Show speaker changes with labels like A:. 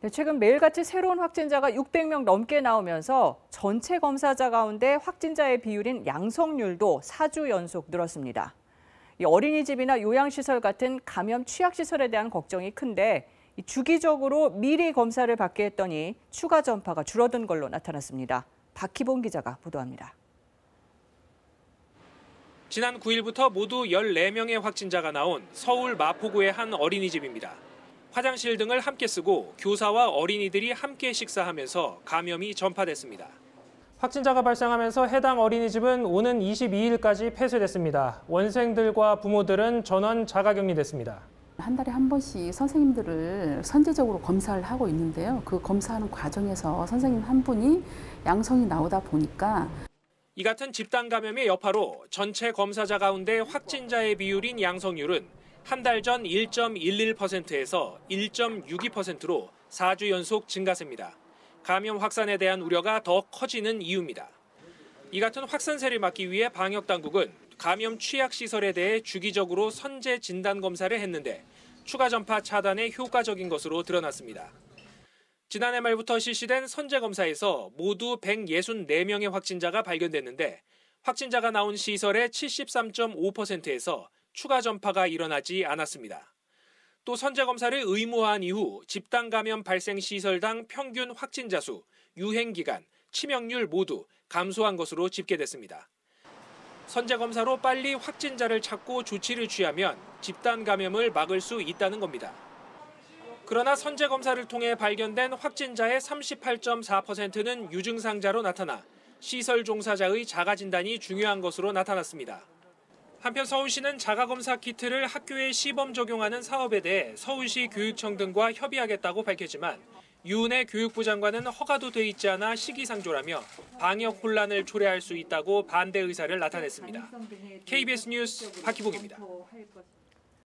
A: 네, 최근 매일같이 새로운 확진자가 600명 넘게 나오면서 전체 검사자 가운데 확진자의 비율인 양성률도 4주 연속 늘었습니다. 이 어린이집이나 요양시설 같은 감염 취약시설에 대한 걱정이 큰데 주기적으로 미리 검사를 받게 했더니 추가 전파가 줄어든 걸로 나타났습니다. 박희봉 기자가 보도합니다.
B: 지난 9일부터 모두 14명의 확진자가 나온 서울 마포구의 한 어린이집입니다. 화장실 등을 함께 쓰고 교사와 어린이들이 함께 식사하면서 감염이 전파됐습니다. 확진자가 발생하면서 해당 어린이집은 오는 22일까지 폐쇄됐습니다. 원생들과 부모들은 전원 자가격리됐습니다.
C: 한 달에 한 번씩 선생님들을 선제적으로 검사를 하고 있는데요. 그 검사하는 과정에서 선생님 한 분이 양성이 나오다 보니까
B: 이 같은 집단 감염의 여파로 전체 검사자 가운데 확진자의 비율인 양성률은 한 달 전 1.11%에서 1.62%로 4주 연속 증가세입니다. 감염 확산에 대한 우려가 더 커지는 이유입니다. 이 같은 확산세를 막기 위해 방역당국은 감염 취약시설에 대해 주기적으로 선제 진단검사를 했는데 추가 전파 차단에 효과적인 것으로 드러났습니다. 지난해 말부터 실시된 선제검사에서 모두 164명의 확진자가 발견됐는데 확진자가 나온 시설의 73.5%에서 추가 전파가 일어나지 않았습니다. 또 선제검사를 의무화한 이후 집단 감염 발생 시설당 평균 확진자 수, 유행기간, 치명률 모두 감소한 것으로 집계됐습니다. 선제검사로 빨리 확진자를 찾고 조치를 취하면 집단 감염을 막을 수 있다는 겁니다. 그러나 선제검사를 통해 발견된 확진자의 38.4%는 유증상자로 나타나 시설 종사자의 자가진단이 중요한 것으로 나타났습니다. 한편 서울시는 자가검사 키트를 학교에 시범 적용하는 사업에 대해 서울시 교육청 등과 협의하겠다고 밝혔지만 유은혜 교육부 장관은 허가도 돼 있지 않아 시기상조라며 방역 혼란을 초래할 수 있다고 반대 의사를 나타냈습니다. KBS 뉴스 박희봉입니다.